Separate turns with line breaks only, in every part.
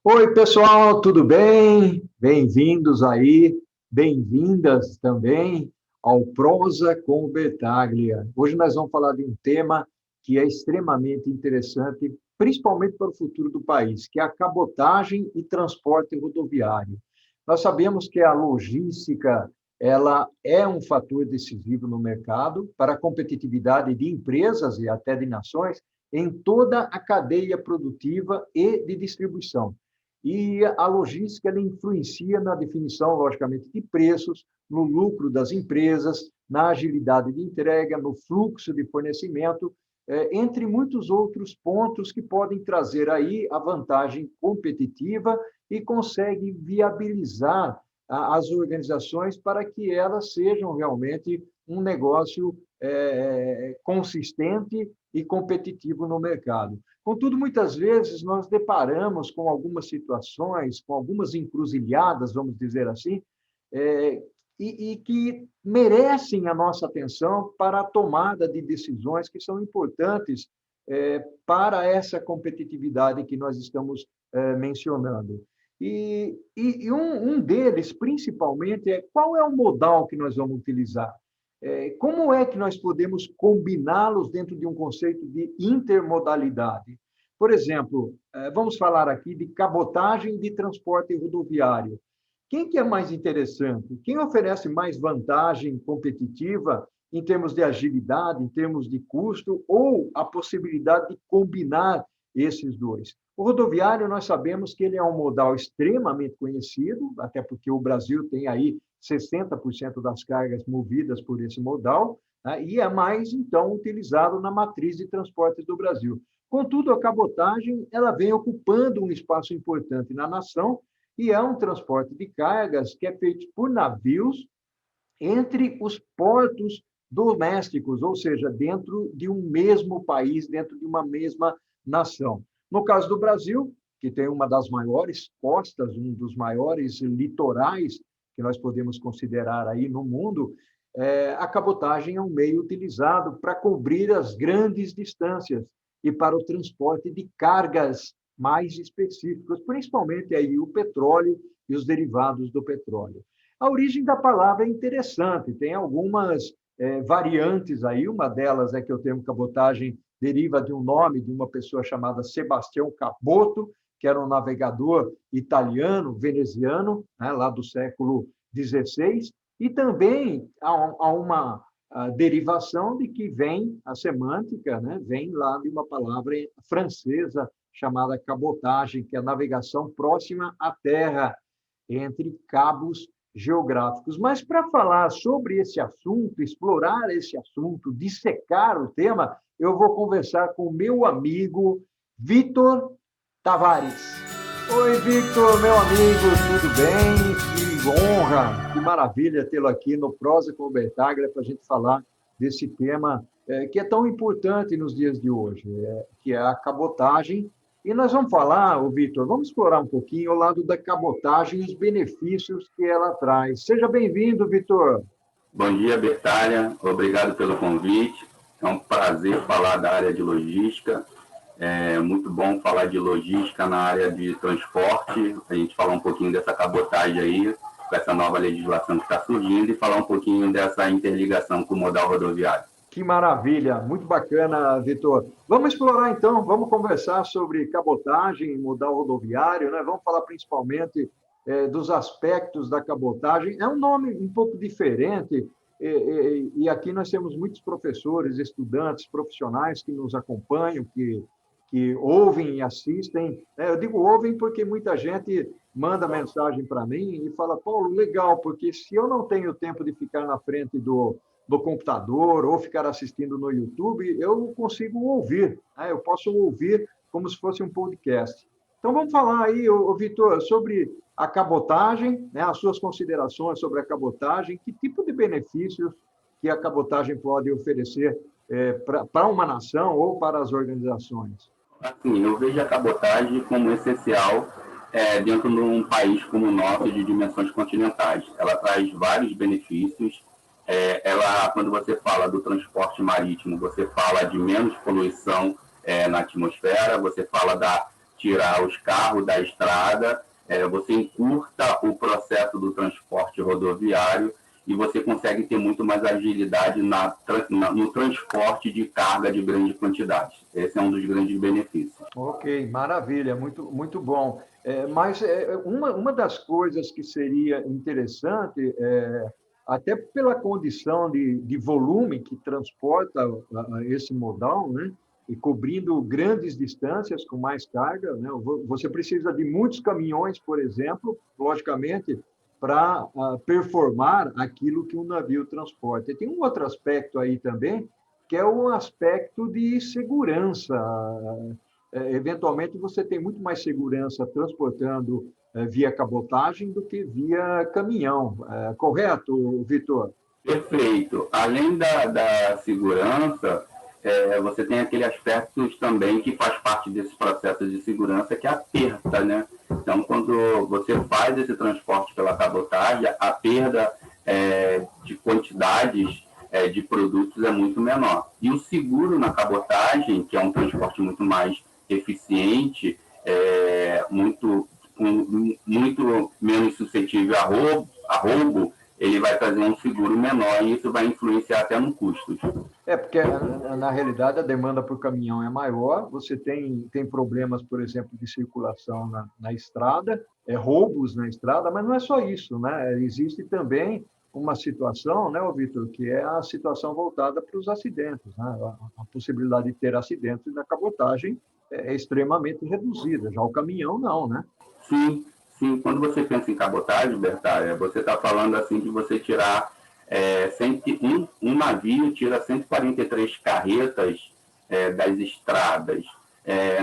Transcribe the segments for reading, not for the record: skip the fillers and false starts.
Oi, pessoal, tudo bem? Bem-vindos aí, bem-vindas também ao Prosa com Bertaglia. Hoje nós vamos falar de um tema que é extremamente interessante, principalmente para o futuro do país, que é a cabotagem e transporte rodoviário. Nós sabemos que a logística, ela é um fator decisivo no mercado para a competitividade de empresas e até de nações em toda a cadeia produtiva e de distribuição. E a logística ela influencia na definição, logicamente, de preços, no lucro das empresas, na agilidade de entrega, no fluxo de fornecimento, entre muitos outros pontos que podem trazer aí a vantagem competitiva e consegue viabilizar as organizações para que elas sejam realmente um negócio consistente e competitivo no mercado. Contudo, muitas vezes nós deparamos com algumas situações, com algumas encruzilhadas, vamos dizer assim, é, e que merecem a nossa atenção para a tomada de decisões que são importantes para essa competitividade que nós estamos mencionando. E um deles, principalmente, é qual é o modal que nós vamos utilizar? Como é que nós podemos combiná-los dentro de um conceito de intermodalidade? Por exemplo, vamos falar aqui de cabotagem de transporte rodoviário. Quem que é mais interessante? Quem oferece mais vantagem competitiva em termos de agilidade, em termos de custo, ou a possibilidade de combinar esses dois? O rodoviário, nós sabemos que ele é um modal extremamente conhecido, até porque o Brasil tem aí 60% das cargas movidas por esse modal, né, e é mais, então, utilizado na matriz de transportes do Brasil. Contudo, a cabotagem ela vem ocupando um espaço importante na nação e é um transporte de cargas que é feito por navios entre os portos domésticos, ou seja, dentro de um mesmo país, dentro de uma mesma nação. No caso do Brasil, que tem uma das maiores costas, um dos maiores litorais que nós podemos considerar aí no mundo, a cabotagem é um meio utilizado para cobrir as grandes distâncias e para o transporte de cargas mais específicas, principalmente aí o petróleo e os derivados do petróleo. A origem da palavra é interessante, tem algumas variantes aí, uma delas é que o termo cabotagem deriva de um nome de uma pessoa chamada Sebastião Caboto, que era um navegador italiano, veneziano, né, lá do século XVI, e também há uma derivação de que vem a semântica, né, vem lá de uma palavra francesa chamada cabotagem, que é a navegação próxima à terra, entre cabos geográficos. Mas para falar sobre esse assunto, explorar esse assunto, dissecar o tema, eu vou conversar com o meu amigo Vitor Tavares. Oi, Victor, meu amigo, tudo bem? Que honra, que maravilha tê-lo aqui no Prosa com o Bertaglia para a gente falar desse tema que é tão importante nos dias de hoje, que é a cabotagem. E nós vamos falar, Victor, vamos explorar um pouquinho o lado da cabotagem e os benefícios que ela traz. Seja bem-vindo, Victor.
Bom dia, Bertaglia. Obrigado pelo convite. É um prazer falar da área de logística. É muito bom falar de logística na área de transporte. A gente falar um pouquinho dessa cabotagem aí, com essa nova legislação que está surgindo, e falar um pouquinho dessa interligação com o modal rodoviário.
Que maravilha, muito bacana, Vitor. Vamos explorar então, vamos conversar sobre cabotagem, modal rodoviário, né? Vamos falar principalmente dos aspectos da cabotagem. É um nome um pouco diferente, e aqui nós temos muitos professores, estudantes, profissionais que nos acompanham, que ouvem e assistem. Eu digo ouvem porque muita gente manda mensagem para mim e fala, Paulo, legal, porque se eu não tenho tempo de ficar na frente do computador ou ficar assistindo no YouTube, eu consigo ouvir, né? Eu posso ouvir como se fosse um podcast. Então, vamos falar aí, Vitor, sobre a cabotagem, né? As suas considerações sobre a cabotagem, que tipo de benefícios que a cabotagem pode oferecer para uma nação ou para as organizações?
Assim, eu vejo a cabotagem como essencial dentro de um país como o nosso, de dimensões continentais. Ela traz vários benefícios. Quando você fala do transporte marítimo, você fala de menos poluição na atmosfera, você fala da tirar os carros da estrada, você encurta o processo do transporte rodoviário e você consegue ter muito mais agilidade no transporte de carga de grande quantidade. Esse é um dos grandes benefícios.
Ok, maravilha, muito bom. Mas uma das coisas que seria interessante, até pela condição de volume que transporta esse modal, né? E cobrindo grandes distâncias com mais carga, né? Você precisa de muitos caminhões, por exemplo, logicamente, para performar aquilo que um navio transporta. E tem um outro aspecto aí também, que é o aspecto de segurança. Eventualmente, você tem muito mais segurança transportando via cabotagem do que via caminhão. Correto, Vitor?
Perfeito. Além da segurança, você tem aquele aspecto também que faz parte desse processo de segurança, que é a perda, né? Então, quando você faz esse transporte pela cabotagem, a perda de quantidades de produtos é muito menor. E o seguro na cabotagem, que é um transporte muito mais eficiente, muito menos suscetível a roubo, ele vai trazer um seguro menor e isso vai influenciar até no custo.
Porque, na realidade, a demanda por caminhão é maior, você tem problemas, por exemplo, de circulação na estrada, roubos na estrada, mas não é só isso, né? Existe também uma situação, né, Vitor, que é a situação voltada para os acidentes, né? A possibilidade de ter acidentes na cabotagem é extremamente reduzida, já o caminhão não, né?
Sim, sim. Quando você pensa em cabotagem, Bertalha, você está falando assim de você tirar um navio tira 143 carretas das estradas.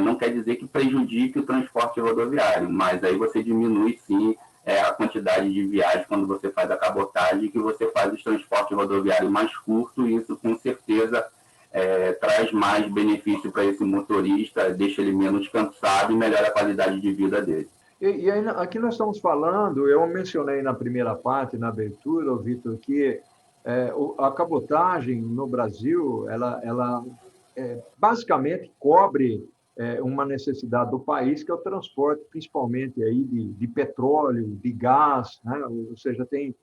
Não quer dizer que prejudique o transporte rodoviário, mas aí você diminui sim a quantidade de viagens quando você faz a cabotagem, que você faz os transportes rodoviários mais curtos, e isso com certeza traz mais benefício para esse motorista, deixa ele menos cansado e melhora a qualidade de vida dele.
E aí, aqui nós estamos falando, eu mencionei na primeira parte, na abertura, Vitor, que a cabotagem no Brasil, ela basicamente cobre uma necessidade do país, que é o transporte, principalmente aí de petróleo, de gás, né? Ou seja, tem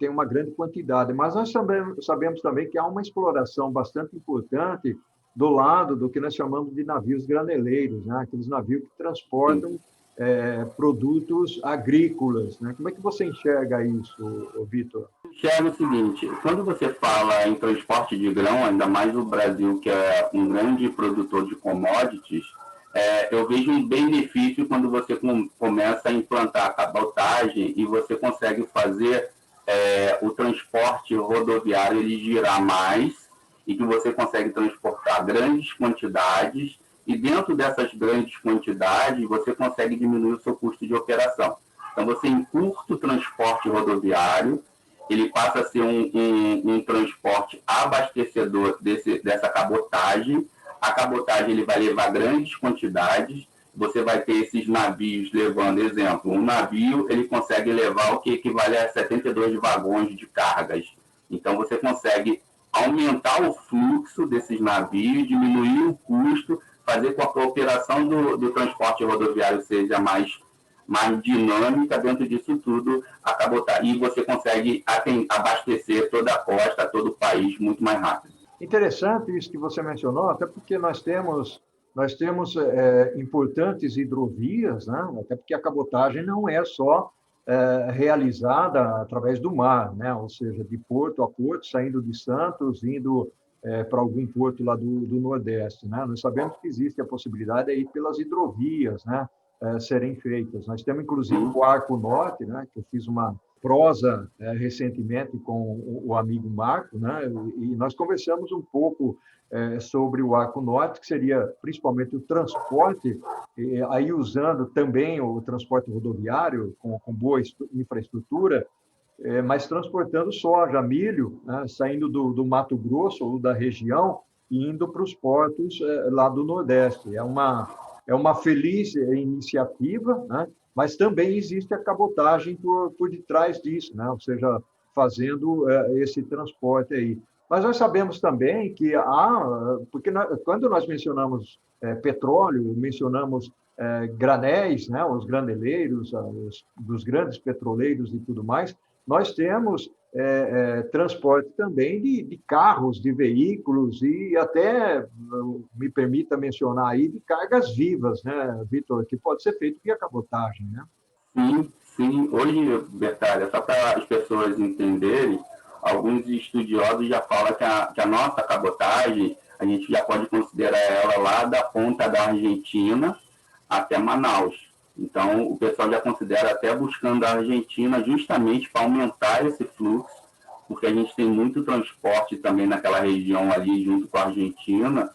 uma grande quantidade. Mas nós sabemos também que há uma exploração bastante importante do lado do que nós chamamos de navios graneleiros, né? Aqueles navios que transportam produtos agrícolas, né? Como é que você enxerga isso, Vitor?
Enxerga o seguinte, quando você fala em transporte de grão, ainda mais o Brasil, que é um grande produtor de commodities, eu vejo um benefício quando você começa a implantar a cabotagem e você consegue fazer o transporte rodoviário ele girar mais e que você consegue transportar grandes quantidades e dentro dessas grandes quantidades você consegue diminuir o seu custo de operação. Então você encurta o transporte rodoviário, ele passa a ser um transporte abastecedor dessa cabotagem. A cabotagem ele vai levar grandes quantidades, você vai ter esses navios levando, exemplo, um navio ele consegue levar o que equivale a 72 vagões de cargas. Então você consegue aumentar o fluxo desses navios, diminuir o custo, fazer com que a operação do transporte rodoviário seja mais dinâmica. Dentro disso tudo, a cabotagem, e você consegue abastecer toda a costa, todo o país muito mais rápido.
Interessante isso que você mencionou, até porque nós temos importantes hidrovias, né? Até porque a cabotagem não é só realizada através do mar, né? Ou seja, de porto a porto, saindo de Santos, indo para algum porto lá do Nordeste, né? Nós sabemos que existe a possibilidade aí pelas hidrovias, né? Serem feitas. Nós temos, inclusive, o Arco Norte, né? Que eu fiz uma prosa recentemente com o amigo Marco, né? E nós conversamos um pouco sobre o Arco Norte, que seria principalmente o transporte, aí usando também o transporte rodoviário, com boa infraestrutura, mas transportando soja, milho, né, saindo do Mato Grosso ou da região e indo para os portos lá do Nordeste. É uma feliz iniciativa, né, mas também existe a cabotagem por detrás disso, né, ou seja, fazendo esse transporte aí. Mas nós sabemos também que porque quando nós mencionamos petróleo, mencionamos granéis, né, os graneleiros, dos grandes petroleiros e tudo mais, nós temos transporte também de carros, de veículos e até, me permita mencionar aí, de cargas vivas, né, Vitor, que pode ser feito via cabotagem, né?
Sim, sim. Hoje, Bertalha, só para as pessoas entenderem, alguns estudiosos já falam que a nossa cabotagem, a gente já pode considerar ela lá da ponta da Argentina até Manaus. Então, o pessoal já considera até buscando a Argentina justamente para aumentar esse fluxo, porque a gente tem muito transporte também naquela região ali junto com a Argentina.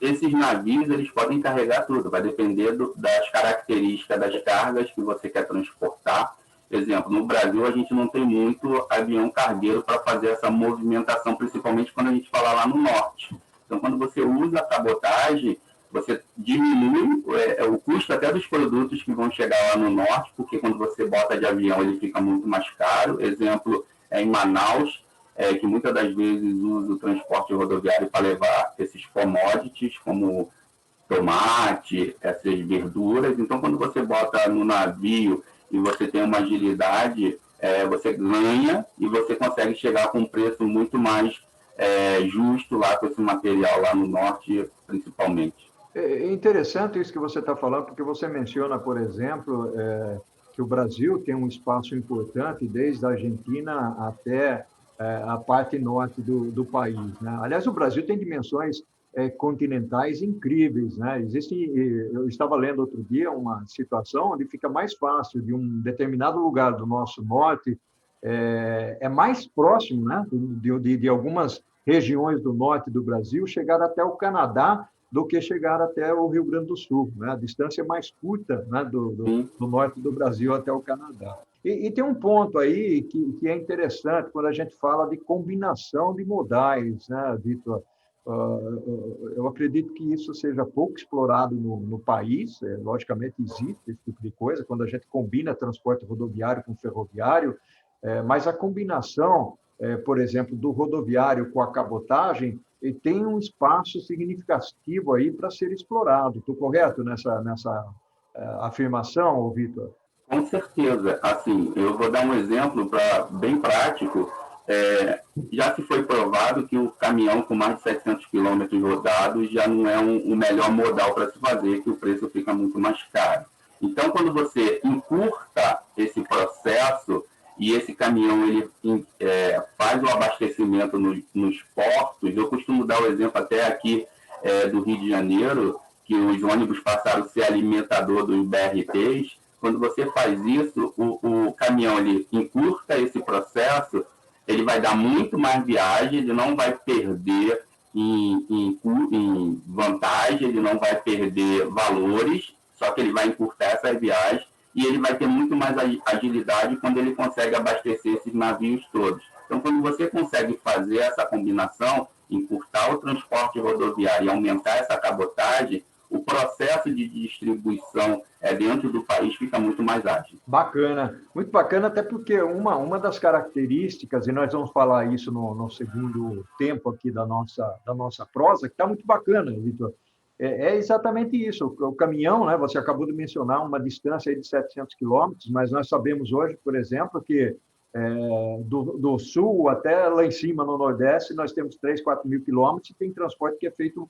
Esses navios, eles podem carregar tudo, vai depender das características das cargas que você quer transportar. Exemplo, no Brasil a gente não tem muito avião cargueiro para fazer essa movimentação, principalmente quando a gente fala lá no norte. Então, quando você usa a cabotagem, você diminui o custo até dos produtos que vão chegar lá no norte, porque quando você bota de avião ele fica muito mais caro. Exemplo, em Manaus, que muitas das vezes usa o transporte rodoviário para levar esses commodities, como tomate, essas verduras. Então, quando você bota no navio e você tem uma agilidade, você ganha e você consegue chegar com um preço muito mais justo lá com esse material lá no norte, principalmente.
É interessante isso que você está falando, porque você menciona, por exemplo, que o Brasil tem um espaço importante desde a Argentina até a parte norte do país, né? Aliás, o Brasil tem dimensões continentais incríveis, né? Eu estava lendo outro dia uma situação onde fica mais fácil de um determinado lugar do nosso norte, mais próximo, né, de algumas regiões do norte do Brasil, chegar até o Canadá do que chegar até o Rio Grande do Sul, né? A distância é mais curta, né, do norte do Brasil até o Canadá. E tem um ponto aí que é interessante quando a gente fala de combinação de modais, né, Vitor? Eu acredito que isso seja pouco explorado no país. Logicamente, existe esse tipo de coisa, quando a gente combina transporte rodoviário com ferroviário, mas a combinação, por exemplo, do rodoviário com a cabotagem, e tem um espaço significativo aí para ser explorado. Estou correto nessa afirmação, Vitor?
Com certeza. Assim, eu vou dar um exemplo bem prático. Já se foi provado que o caminhão com mais de 700 quilômetros rodados já não é o melhor modal para se fazer, que o preço fica muito mais caro. Então, quando você encurta esse processo e esse caminhão ele faz o abastecimento nos portos, eu costumo dar o exemplo até aqui do Rio de Janeiro, que os ônibus passaram a ser alimentador dos BRTs. Quando você faz isso, o caminhão ele encurta esse processo, ele vai dar muito mais viagem, ele não vai perder em vantagem, ele não vai perder valores, só que ele vai encurtar essa viagem e ele vai ter muito mais agilidade quando ele consegue abastecer esses navios todos. Então, quando você consegue fazer essa combinação, encurtar o transporte rodoviário e aumentar essa cabotagem, o processo de distribuição dentro do país fica muito mais ágil.
Bacana, muito bacana, até porque uma das características, e nós vamos falar isso no segundo tempo aqui da nossa prosa, que está muito bacana, Vitor, é exatamente isso. O caminhão, né, você acabou de mencionar uma distância aí de 700 quilômetros, mas nós sabemos hoje, por exemplo, que do sul até lá em cima, no Nordeste, nós temos 3, 4 mil quilômetros e tem transporte que é feito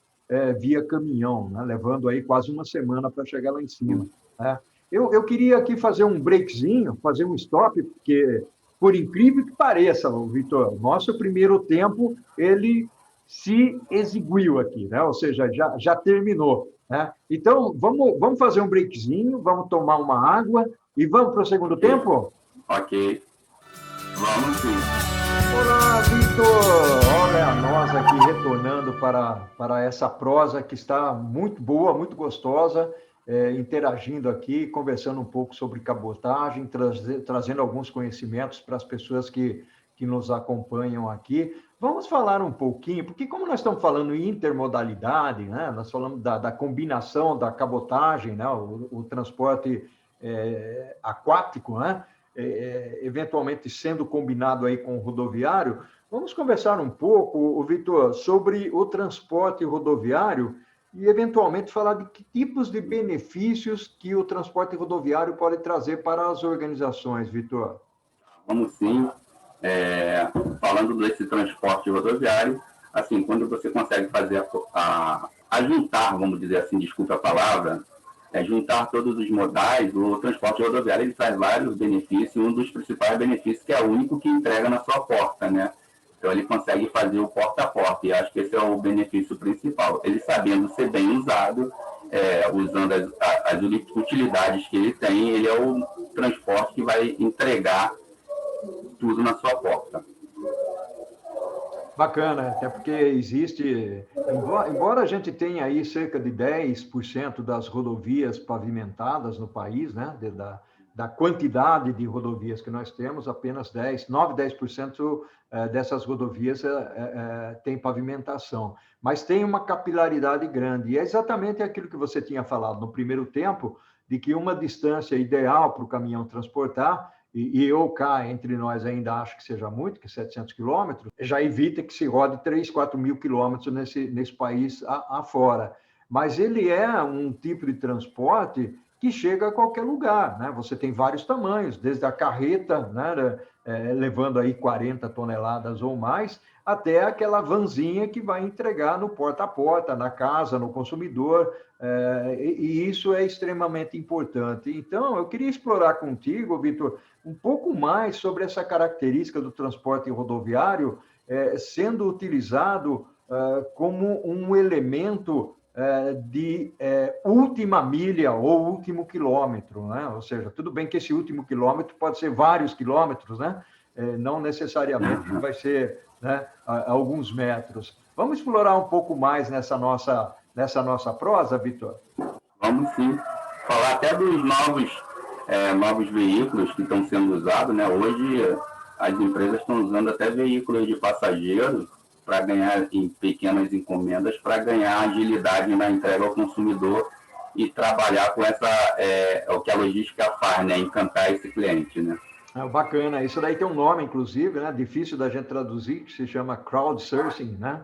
via caminhão, né, levando aí quase uma semana para chegar lá em cima. Né? Eu queria aqui fazer um breakzinho, fazer um stop, porque, por incrível que pareça, Vitor, nosso primeiro tempo, ele se exiguiu aqui, né? Ou seja, já terminou. Né? Então, vamos fazer um breakzinho, vamos tomar uma água e vamos para o segundo tempo?
Ok. Vamos sim.
Olá, Vitor! Olha, nós aqui retornando para essa prosa que está muito boa, muito gostosa, interagindo aqui, conversando um pouco sobre cabotagem, trazendo alguns conhecimentos para as pessoas que nos acompanham aqui. Vamos falar um pouquinho, porque como nós estamos falando em intermodalidade, né, nós falamos da combinação da cabotagem, né, o transporte aquático, né, eventualmente sendo combinado aí com o rodoviário, vamos conversar um pouco, Vitor, sobre o transporte rodoviário e, eventualmente, falar de que tipos de benefícios que o transporte rodoviário pode trazer para as organizações, Vitor.
Vamos sim. Falando desse transporte rodoviário, assim, quando você consegue fazer a juntar, vamos dizer assim, desculpa a palavra, juntar todos os modais, o transporte rodoviário ele traz vários benefícios, um dos principais benefícios que é o único que entrega na sua porta, né? Então ele consegue fazer o porta a porta, e acho que esse é o benefício principal. Ele sabendo ser bem usado, usando as utilidades que ele tem, ele é o transporte que vai entregar tudo na sua porta.
Bacana, até porque existe, embora a gente tenha aí cerca de 10% das rodovias pavimentadas no país, né, da quantidade de rodovias que nós temos, apenas 9, 10% dessas rodovias tem pavimentação, mas tem uma capilaridade grande, e é exatamente aquilo que você tinha falado no primeiro tempo, de que uma distância ideal para o caminhão transportar, e eu cá, entre nós, ainda acho que seja muito, que 700 quilômetros, já evita que se rode 3, 4 mil quilômetros nesse país afora. Mas ele é um tipo de transporte que chega a qualquer lugar, né? Você tem vários tamanhos, desde a carreta, né, levando aí 40 toneladas ou mais, até aquela vanzinha que vai entregar no porta a porta, na casa, no consumidor, e isso é extremamente importante. Então, eu queria explorar contigo, Vitor, um pouco mais sobre essa característica do transporte rodoviário sendo utilizado como um elemento de última milha ou último quilômetro, né? Ou seja, tudo bem que esse último quilômetro pode ser vários quilômetros, né? Não necessariamente vai ser, né, alguns metros. Vamos explorar um pouco mais nessa nossa prosa, Vitor?
Vamos sim. Falar até dos novos veículos que estão sendo usados, né? Hoje as empresas estão usando até veículos de passageiros para ganhar em pequenas encomendas, para ganhar agilidade na entrega ao consumidor e trabalhar com o que a logística faz, né? Encantar esse cliente, né?
Bacana, isso daí tem um nome, inclusive, né? Difícil da gente traduzir, que se chama crowdsourcing, né?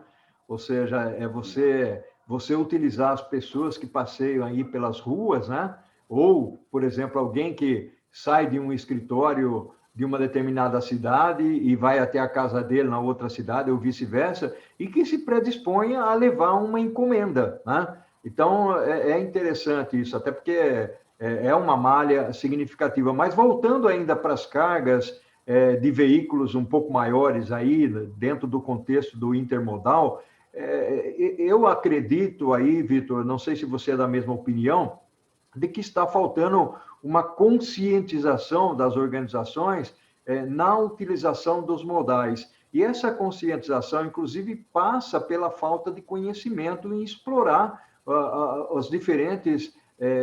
Ou seja, é você utilizar as pessoas que passeiam aí pelas ruas, né? Ou, por exemplo, alguém que sai de um escritório de uma determinada cidade e vai até a casa dele na outra cidade, ou vice-versa, e que se predispõe a levar uma encomenda, né? Então, é interessante isso, até porque é uma malha significativa. Mas voltando ainda para as cargas de veículos um pouco maiores aí, dentro do contexto do intermodal, eu acredito aí, Vitor, não sei se você é da mesma opinião, de que está faltando uma conscientização das organizações na utilização dos modais. E essa conscientização, inclusive, passa pela falta de conhecimento em explorar os diferentes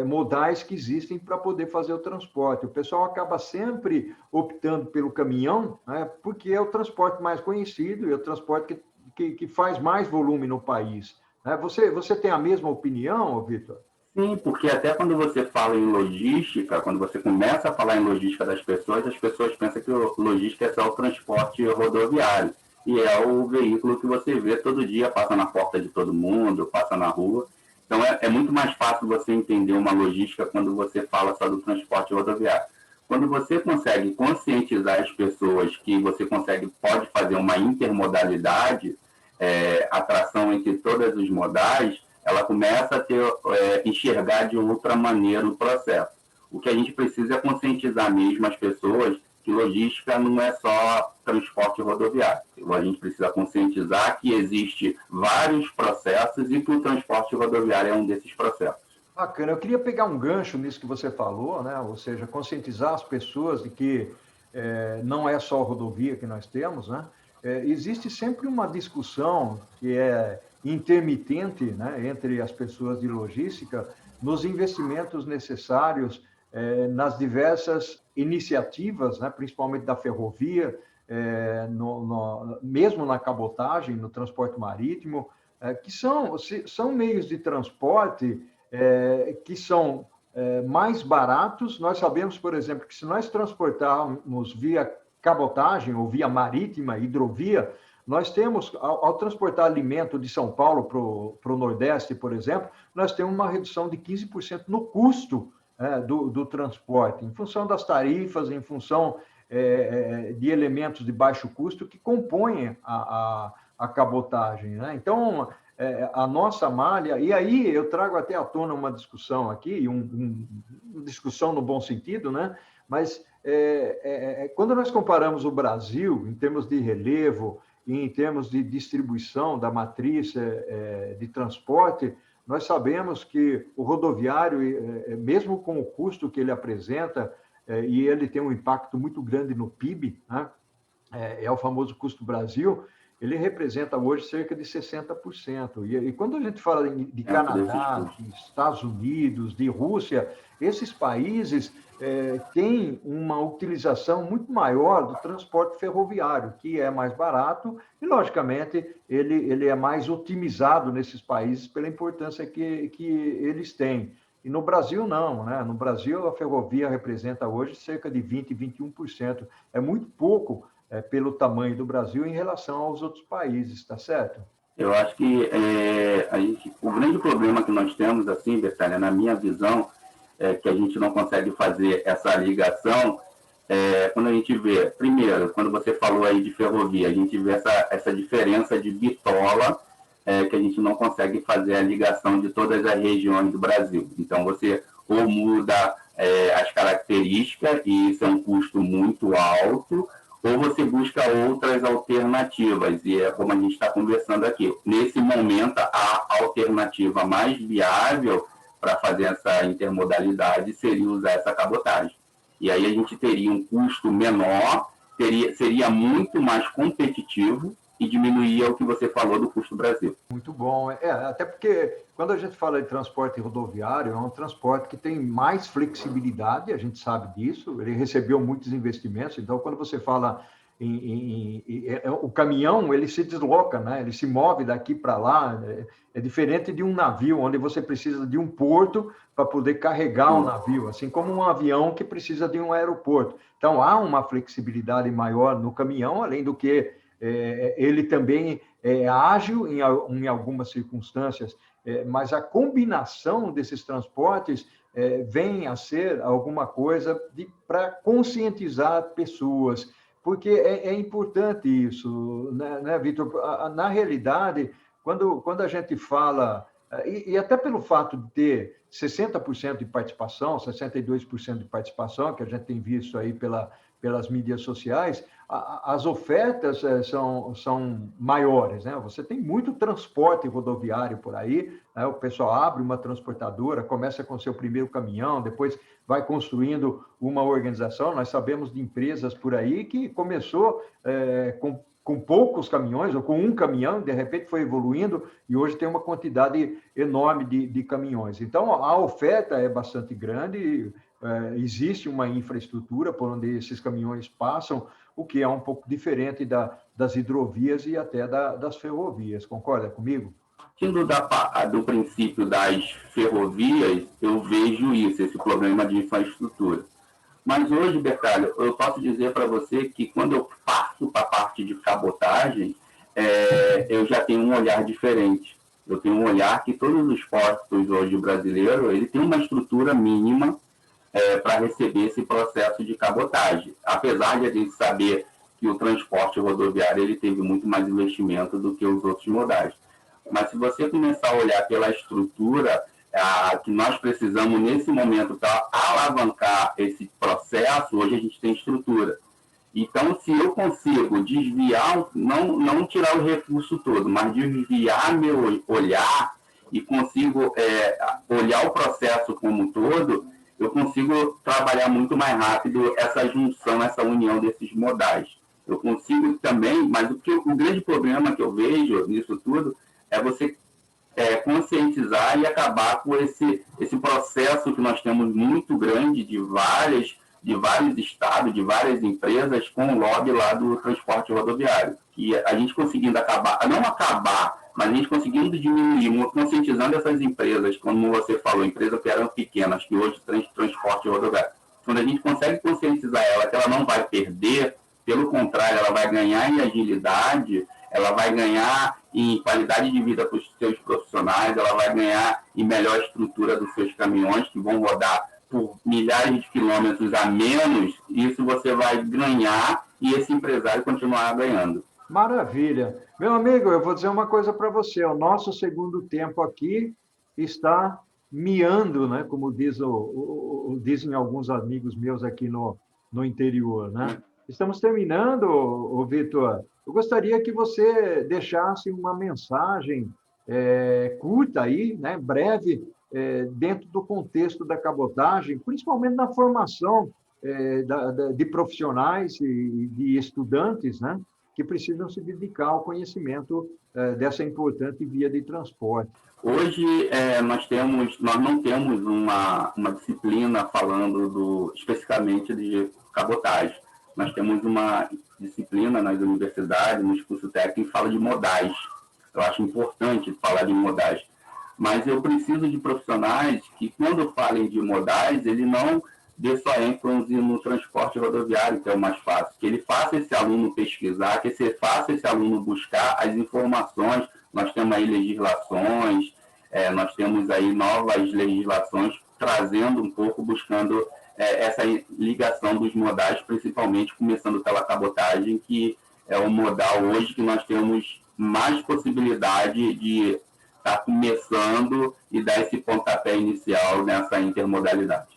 modais que existem para poder fazer o transporte. O pessoal acaba sempre optando pelo caminhão, né, porque é o transporte mais conhecido e é o transporte que faz mais volume no país. Né? Você tem a mesma opinião, Vitor?
Sim, porque até quando você fala em logística, quando você começa a falar em logística das pessoas, as pessoas pensam que logística é só o transporte rodoviário. E é o veículo que você vê todo dia, passa na porta de todo mundo, passa na rua. Então é muito mais fácil você entender uma logística quando você fala só do transporte rodoviário. Quando você consegue conscientizar as pessoas que você pode fazer uma intermodalidade, atração entre todos os modais, ela começa a enxergar de outra maneira o processo. O que a gente precisa é conscientizar mesmo as pessoas que logística não é só transporte rodoviário. A gente precisa conscientizar que existe vários processos e que o transporte rodoviário é um desses processos.
Bacana, eu queria pegar um gancho nisso que você falou, né? Ou seja, conscientizar as pessoas de que não é só rodovia que nós temos, né? Existe sempre uma discussão que é intermitente, né, entre as pessoas de logística nos investimentos necessários nas diversas iniciativas, né, principalmente da ferrovia, mesmo na cabotagem, no transporte marítimo, que são meios de transporte que são mais baratos. Nós sabemos, por exemplo, que se nós transportarmos via cabotagem ou via marítima, hidrovia, Nós temos, ao transportar alimento de São Paulo para o Nordeste, por exemplo, nós temos uma redução de 15% no custo do transporte, em função das tarifas, em função de elementos de baixo custo que compõem a cabotagem, né? Então, a nossa malha, e aí eu trago até à tona uma discussão aqui, uma discussão no bom sentido, né? Mas quando nós comparamos o Brasil em termos de relevo e em termos de distribuição da matriz de transporte, nós sabemos que o rodoviário, mesmo com o custo que ele apresenta, e ele tem um impacto muito grande no PIB, né? É o famoso custo Brasil, ele representa hoje cerca de 60%. E quando a gente fala de Canadá, de Estados Unidos, de Rússia, esses países têm uma utilização muito maior do transporte ferroviário, que é mais barato e, logicamente, ele é mais otimizado nesses países pela importância que eles têm. E no Brasil, não, né? No Brasil, a ferrovia representa hoje cerca de 20%, 21%. É muito pouco pelo tamanho do Brasil em relação aos outros países, está certo?
Eu acho que o grande problema que nós temos, assim, Bertânia, na minha visão, é que a gente não consegue fazer essa ligação quando a gente vê, primeiro, quando você falou aí de ferrovia, a gente vê essa diferença de bitola, que a gente não consegue fazer a ligação de todas as regiões do Brasil. Então, você ou muda as características, e isso é um custo muito alto, ou você busca outras alternativas, e é como a gente está conversando aqui. Nesse momento, a alternativa mais viável para fazer essa intermodalidade seria usar essa cabotagem. E aí a gente teria um custo menor, seria muito mais competitivo e diminuiria o que você falou do custo Brasil.
Muito bom. Até porque quando a gente fala de transporte rodoviário, é um transporte que tem mais flexibilidade, a gente sabe disso, ele recebeu muitos investimentos, então quando você fala o caminhão, ele se desloca, né? Ele se move daqui para lá, é diferente de um navio, onde você precisa de um porto para poder carregar o navio, assim como um avião que precisa de um aeroporto. Então, há uma flexibilidade maior no caminhão, além do que ele também é ágil em algumas circunstâncias, mas a combinação desses transportes vem a ser alguma coisa para conscientizar pessoas, porque é importante isso, né, Vitor? Na realidade, quando a gente fala, e até pelo fato de ter 60% de participação, 62% de participação, que a gente tem visto aí pelas mídias sociais, as ofertas são maiores, né? Você tem muito transporte rodoviário por aí, né? O pessoal abre uma transportadora, começa com seu primeiro caminhão, depois vai construindo uma organização. Nós sabemos de empresas por aí que começou com poucos caminhões, ou com um caminhão, de repente foi evoluindo, e hoje tem uma quantidade enorme de caminhões. Então, a oferta é bastante grande, existe uma infraestrutura por onde esses caminhões passam, o que é um pouco diferente das hidrovias e até das ferrovias. Concorda comigo?
Partindo do princípio das ferrovias, eu vejo esse problema de infraestrutura. Mas hoje, Bertalho, eu posso dizer para você que quando eu passo para a parte de cabotagem, eu já tenho um olhar diferente. Eu tenho um olhar que todos os portos hoje brasileiros, ele tem uma estrutura mínima para receber esse processo de cabotagem. Apesar de a gente saber que o transporte rodoviário ele teve muito mais investimento do que os outros modais. Mas se você começar a olhar pela estrutura que nós precisamos nesse momento para alavancar esse processo, hoje a gente tem estrutura. Então, se eu consigo desviar, não tirar o recurso todo, mas desviar meu olhar e consigo olhar o processo como um todo, eu consigo trabalhar muito mais rápido essa junção, essa união desses modais. Eu consigo também, mas o grande problema que eu vejo nisso tudo é você conscientizar e acabar com esse processo que nós temos muito grande de vários estados, de várias empresas com o lobby lá do transporte rodoviário. E a gente conseguindo não acabar, mas a gente conseguindo diminuir, conscientizando essas empresas, como você falou, empresas que eram pequenas, que hoje têm transporte rodoviário. Quando a gente consegue conscientizar ela que ela não vai perder, pelo contrário, ela vai ganhar em agilidade, ela vai ganhar em qualidade de vida para os seus profissionais, ela vai ganhar em melhor estrutura dos seus caminhões, que vão rodar por milhares de quilômetros a menos, isso você vai ganhar e esse empresário continuar ganhando.
Maravilha. Meu amigo, eu vou dizer uma coisa para você. O nosso segundo tempo aqui está miando, né? Como dizem alguns amigos meus aqui no interior, né? Estamos terminando, Vitor. Eu gostaria que você deixasse uma mensagem curta aí, né? Breve, dentro do contexto da cabotagem, principalmente na formação de profissionais e de estudantes, né? Que precisam se dedicar ao conhecimento dessa importante via de transporte.
Hoje, nós não temos uma disciplina falando especificamente de cabotagem. Nós temos uma disciplina nas universidades, nos cursos técnicos, que fala de modais. Eu acho importante falar de modais. Mas eu preciso de profissionais que, quando falem de modais, ele não dê só ênfase no transporte rodoviário, que é o mais fácil. Que ele faça esse aluno pesquisar, que ele faça esse aluno buscar as informações. Nós temos aí legislações, nós temos aí novas legislações trazendo um pouco, buscando essa ligação dos modais, principalmente começando pela cabotagem, que é o modal hoje que nós temos mais possibilidade de estar começando e dar esse pontapé inicial nessa intermodalidade.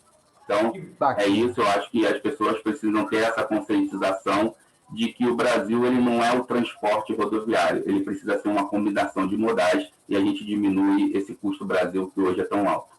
Então, é isso, eu acho que as pessoas precisam ter essa conscientização de que o Brasil ele não é o transporte rodoviário, ele precisa ser uma combinação de modais e a gente diminui esse custo Brasil que hoje é tão alto.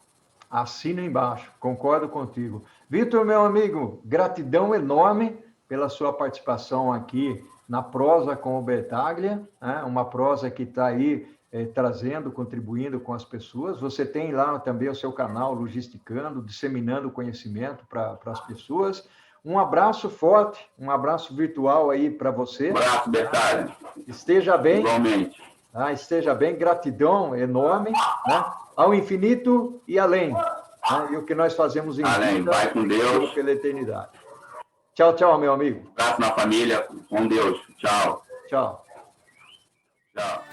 Assina embaixo, concordo contigo. Vitor, meu amigo, gratidão enorme pela sua participação aqui na Prosa com o Bertaglia, né? Uma prosa que está aí trazendo, contribuindo com as pessoas. Você tem lá também o seu canal Logisticando, disseminando conhecimento para as pessoas. Um abraço forte, um abraço virtual aí para você.
Um abraço, Bertaglia.
Esteja bem.
Igualmente.
Esteja bem, gratidão enorme, né? Ao infinito e além. Né? E o que nós fazemos em
além,
vida,
vai com Deus.
Pela eternidade. Tchau, tchau, meu amigo.
Um abraço na família, com Deus. Tchau.
Tchau.
Tchau.